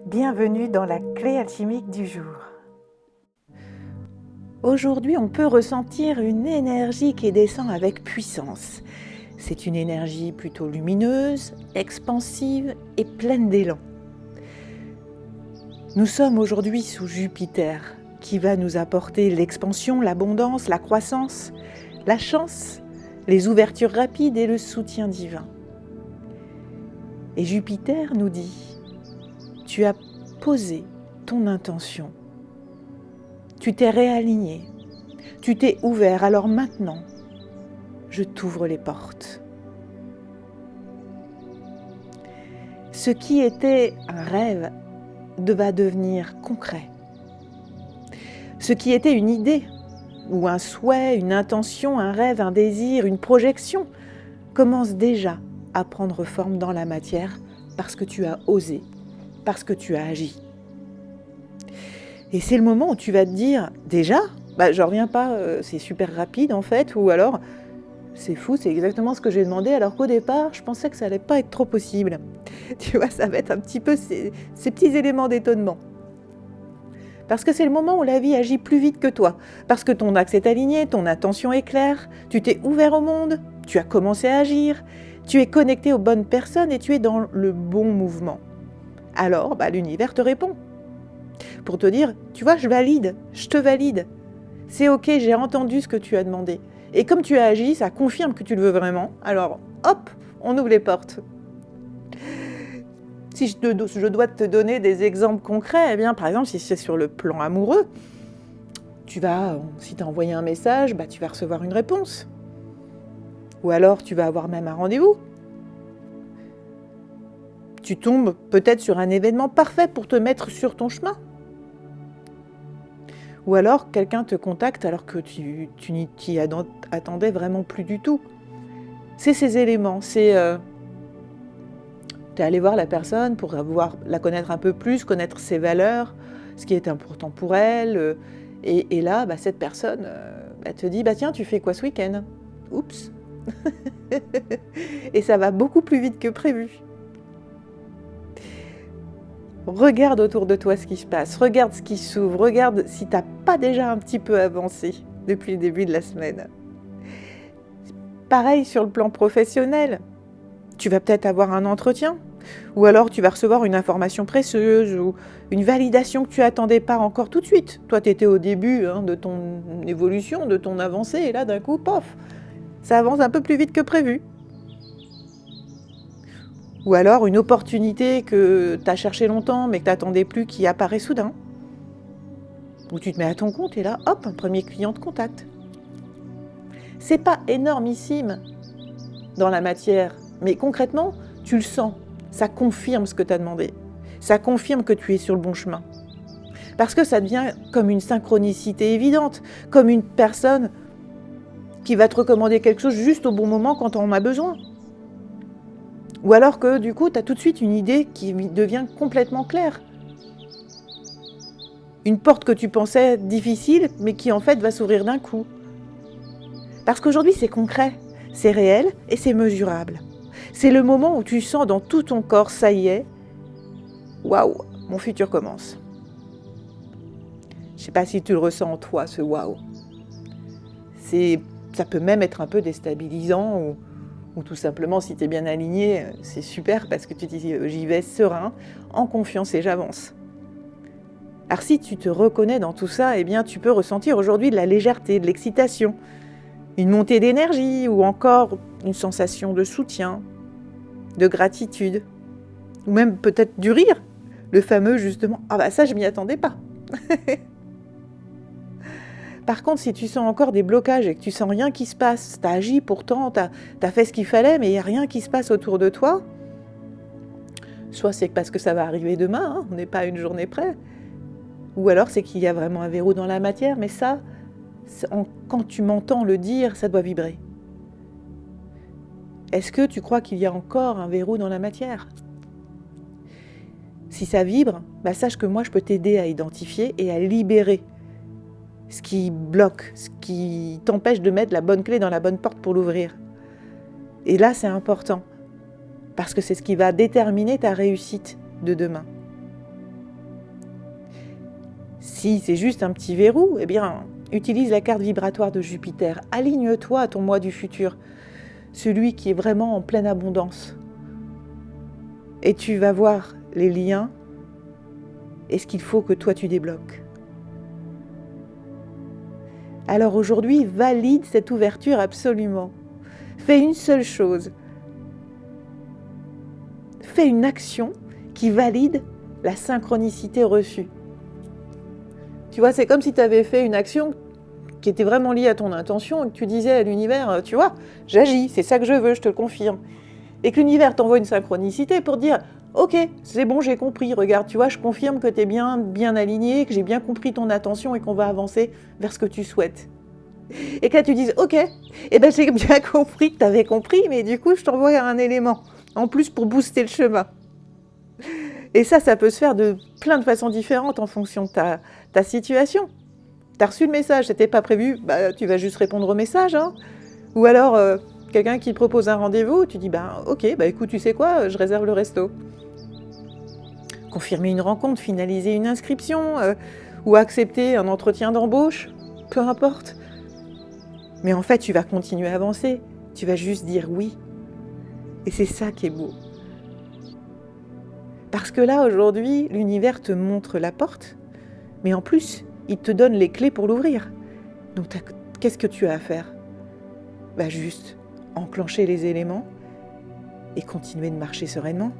Bienvenue dans la clé alchimique du jour. Aujourd'hui, on peut ressentir une énergie qui descend avec puissance. C'est une énergie plutôt lumineuse, expansive et pleine d'élan. Nous sommes aujourd'hui sous Jupiter, qui va nous apporter l'expansion, l'abondance, la croissance, la chance, les ouvertures rapides et le soutien divin. Et Jupiter nous dit: tu as posé ton intention, tu t'es réaligné, tu t'es ouvert, alors maintenant, je t'ouvre les portes. Ce qui était un rêve va devenir concret. Ce qui était une idée, ou un souhait, une intention, un rêve, un désir, une projection, commence déjà à prendre forme dans la matière parce que tu as osé, parce que tu as agi. Et c'est le moment où tu vas te dire, déjà, je reviens pas, c'est super rapide en fait, ou alors, c'est fou, c'est exactement ce que j'ai demandé, alors qu'au départ, je pensais que ça allait pas être trop possible. Tu vois, ça va être un petit peu ces petits éléments d'étonnement. Parce que c'est le moment où la vie agit plus vite que toi, parce que ton axe est aligné, ton attention est claire, tu t'es ouvert au monde, tu as commencé à agir, tu es connecté aux bonnes personnes et tu es dans le bon mouvement. Alors, l'univers te répond. Pour te dire, tu vois, je te valide. C'est ok, j'ai entendu ce que tu as demandé. Et comme tu as agi, ça confirme que tu le veux vraiment. Alors, hop, on ouvre les portes. Si je dois te donner des exemples concrets, eh bien, par exemple, si c'est sur le plan amoureux, si tu as envoyé un message, tu vas recevoir une réponse. Ou alors, tu vas avoir même un rendez-vous. Tu tombes peut-être sur un événement parfait pour te mettre sur ton chemin. Ou alors, quelqu'un te contacte alors que tu t'y attendais vraiment plus du tout. C'est ces éléments, tu es allé voir la personne pour la connaître un peu plus, connaître ses valeurs, ce qui est important pour elle. Et là, cette personne te dit, tiens, tu fais quoi ce week-end ? Oups. Et ça va beaucoup plus vite que prévu. Regarde autour de toi ce qui se passe, regarde ce qui s'ouvre, regarde si tu n'as pas déjà un petit peu avancé depuis le début de la semaine. Pareil sur le plan professionnel, tu vas peut-être avoir un entretien, ou alors tu vas recevoir une information précieuse ou une validation que tu n'attendais pas encore tout de suite. Toi, tu étais au début de ton évolution, de ton avancée, et là, d'un coup, pof, ça avance un peu plus vite que prévu. Ou alors une opportunité que tu as cherché longtemps mais que tu n'attendais plus qui apparaît soudain. Ou tu te mets à ton compte et là, hop, un premier client te contacte. C'est pas énormissime dans la matière, mais concrètement, tu le sens. Ça confirme ce que tu as demandé. Ça confirme que tu es sur le bon chemin. Parce que ça devient comme une synchronicité évidente, comme une personne qui va te recommander quelque chose juste au bon moment quand on en a besoin. Ou alors que du coup, tu as tout de suite une idée qui devient complètement claire. Une porte que tu pensais difficile, mais qui en fait va s'ouvrir d'un coup. Parce qu'aujourd'hui, c'est concret, c'est réel et c'est mesurable. C'est le moment où tu sens dans tout ton corps, ça y est, waouh, mon futur commence. Je ne sais pas si tu le ressens en toi, ce waouh. Ça peut même être un peu déstabilisant ou tout simplement, si tu es bien aligné, c'est super parce que tu te dis j'y vais serein, en confiance et j'avance. Alors si tu te reconnais dans tout ça, eh bien tu peux ressentir aujourd'hui de la légèreté, de l'excitation, une montée d'énergie ou encore une sensation de soutien, de gratitude, ou même peut-être du rire, le fameux justement « Ah ça je m'y attendais pas ». Par contre, si tu sens encore des blocages et que tu sens rien qui se passe, tu as agi pourtant, tu as fait ce qu'il fallait, mais il n'y a rien qui se passe autour de toi, soit c'est parce que ça va arriver demain, on n'est pas à une journée près, ou alors c'est qu'il y a vraiment un verrou dans la matière, mais ça, quand tu m'entends le dire, ça doit vibrer. Est-ce que tu crois qu'il y a encore un verrou dans la matière ? Si ça vibre, sache que moi je peux t'aider à identifier et à libérer ce qui bloque, ce qui t'empêche de mettre la bonne clé dans la bonne porte pour l'ouvrir. Et là, c'est important, parce que c'est ce qui va déterminer ta réussite de demain. Si c'est juste un petit verrou, eh bien, utilise la carte vibratoire de Jupiter. Aligne-toi à ton moi du futur, celui qui est vraiment en pleine abondance. Et tu vas voir les liens et ce qu'il faut que toi tu débloques. Alors aujourd'hui, valide cette ouverture absolument. Fais une seule chose. Fais une action qui valide la synchronicité reçue. Tu vois, c'est comme si tu avais fait une action qui était vraiment liée à ton intention et que tu disais à l'univers, tu vois, j'agis, c'est ça que je veux, je te le confirme. Et que l'univers t'envoie une synchronicité pour dire, ok, c'est bon, j'ai compris, regarde, tu vois, je confirme que tu es bien aligné, que j'ai bien compris ton attention et qu'on va avancer vers ce que tu souhaites. Et que là tu dises, ok, eh ben j'ai bien compris que tu avais compris, mais du coup je t'envoie un élément, en plus pour booster le chemin. Et ça peut se faire de plein de façons différentes en fonction de ta situation. Tu as reçu le message, c'était pas prévu, bah, tu vas juste répondre au message. Hein. Ou alors, quelqu'un qui te propose un rendez-vous, tu dis, bah, ok, bah, écoute, tu sais quoi, je réserve le resto. Confirmer une rencontre, finaliser une inscription, ou accepter un entretien d'embauche, peu importe. Mais en fait, tu vas continuer à avancer, tu vas juste dire oui. Et c'est ça qui est beau. Parce que là, aujourd'hui, l'univers te montre la porte, mais en plus, il te donne les clés pour l'ouvrir. Donc, qu'est-ce que tu as à faire ? Bah, juste enclencher les éléments et continuer de marcher sereinement.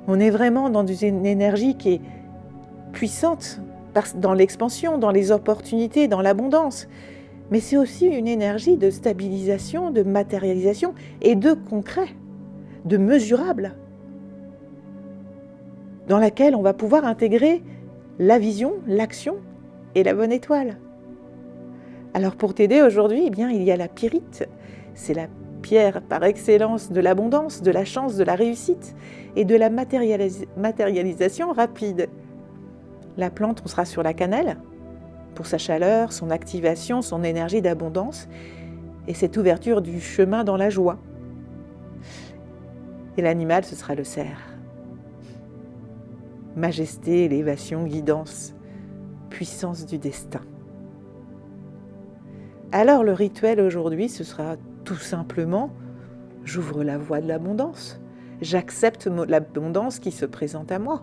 On est vraiment dans une énergie qui est puissante, dans l'expansion, dans les opportunités, dans l'abondance. Mais c'est aussi une énergie de stabilisation, de matérialisation et de concret, de mesurable, dans laquelle on va pouvoir intégrer la vision, l'action et la bonne étoile. Alors pour t'aider aujourd'hui, eh bien, il y a la pyrite. C'est la pierre par excellence de l'abondance, de la chance, de la réussite et de la matérialisation rapide. La plante, on sera sur la cannelle pour sa chaleur, son activation, son énergie d'abondance et cette ouverture du chemin dans la joie. Et l'animal, ce sera le cerf. Majesté, élévation, guidance, puissance du destin. Alors le rituel aujourd'hui, ce sera tout simplement, j'ouvre la voie de l'abondance. J'accepte l'abondance qui se présente à moi.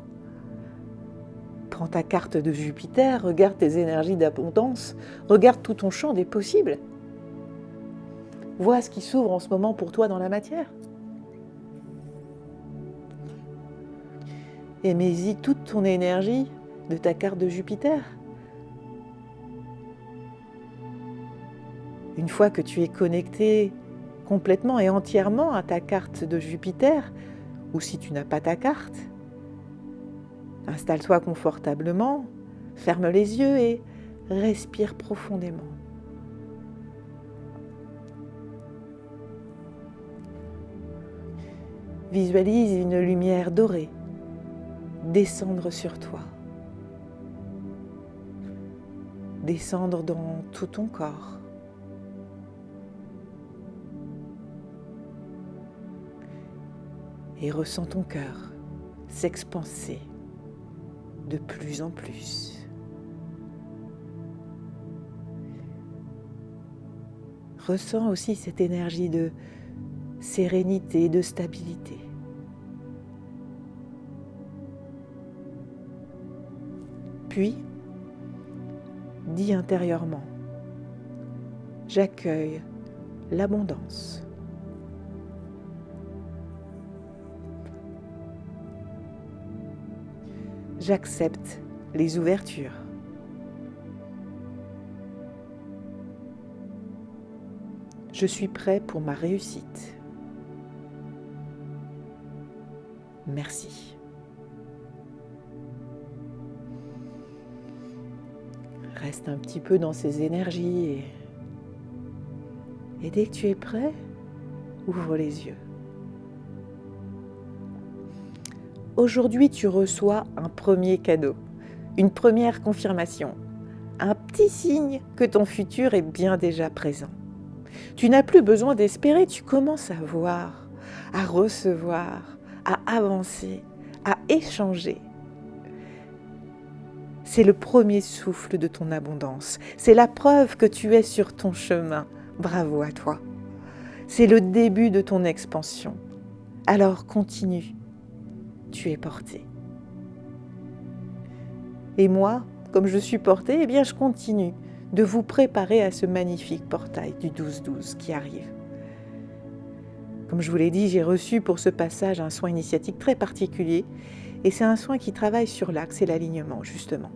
Prends ta carte de Jupiter, regarde tes énergies d'abondance, regarde tout ton champ des possibles. Vois ce qui s'ouvre en ce moment pour toi dans la matière. Et mets-y toute ton énergie de ta carte de Jupiter. Une fois que tu es connecté complètement et entièrement à ta carte de Jupiter, ou si tu n'as pas ta carte, installe-toi confortablement, ferme les yeux et respire profondément. Visualise une lumière dorée descendre sur toi, descendre dans tout ton corps. Et ressens ton cœur s'expanser de plus en plus. Ressens aussi cette énergie de sérénité, de stabilité. Puis, dis intérieurement, j'accueille l'abondance. J'accepte les ouvertures. Je suis prêt pour ma réussite. Merci. Reste un petit peu dans ces énergies et dès que tu es prêt, ouvre les yeux. Aujourd'hui, tu reçois un premier cadeau, une première confirmation, un petit signe que ton futur est bien déjà présent. Tu n'as plus besoin d'espérer, tu commences à voir, à recevoir, à avancer, à échanger. C'est le premier souffle de ton abondance. C'est la preuve que tu es sur ton chemin. Bravo à toi. C'est le début de ton expansion. Alors continue. Tu es porté. Et moi, comme je suis portée, eh bien je continue de vous préparer à ce magnifique portail du 12-12 qui arrive. Comme je vous l'ai dit, j'ai reçu pour ce passage un soin initiatique très particulier et c'est un soin qui travaille sur l'axe et l'alignement, justement.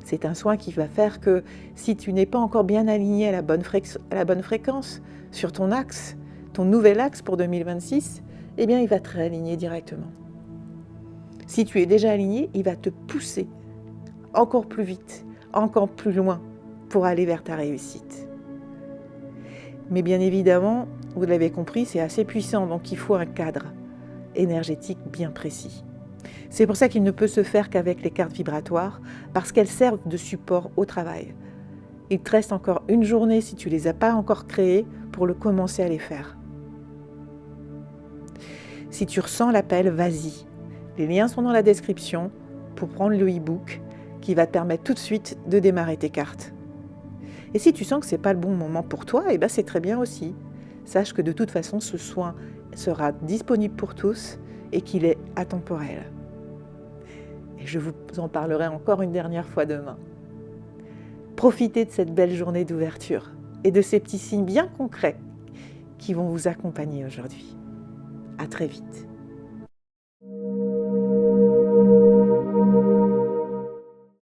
C'est un soin qui va faire que si tu n'es pas encore bien aligné à la bonne fréquence sur ton axe, ton nouvel axe pour 2026, eh bien il va te réaligner directement. Si tu es déjà aligné, il va te pousser encore plus vite, encore plus loin pour aller vers ta réussite. Mais bien évidemment, vous l'avez compris, c'est assez puissant, donc il faut un cadre énergétique bien précis. C'est pour ça qu'il ne peut se faire qu'avec les cartes vibratoires, parce qu'elles servent de support au travail. Il te reste encore une journée, si tu ne les as pas encore créées, pour le commencer à les faire. Si tu ressens l'appel, vas-y. Les liens sont dans la description pour prendre le e-book qui va te permettre tout de suite de démarrer tes cartes. Et si tu sens que ce n'est pas le bon moment pour toi, eh ben c'est très bien aussi. Sache que de toute façon, ce soin sera disponible pour tous et qu'il est atemporel. Et je vous en parlerai encore une dernière fois demain. Profitez de cette belle journée d'ouverture et de ces petits signes bien concrets qui vont vous accompagner aujourd'hui. À très vite.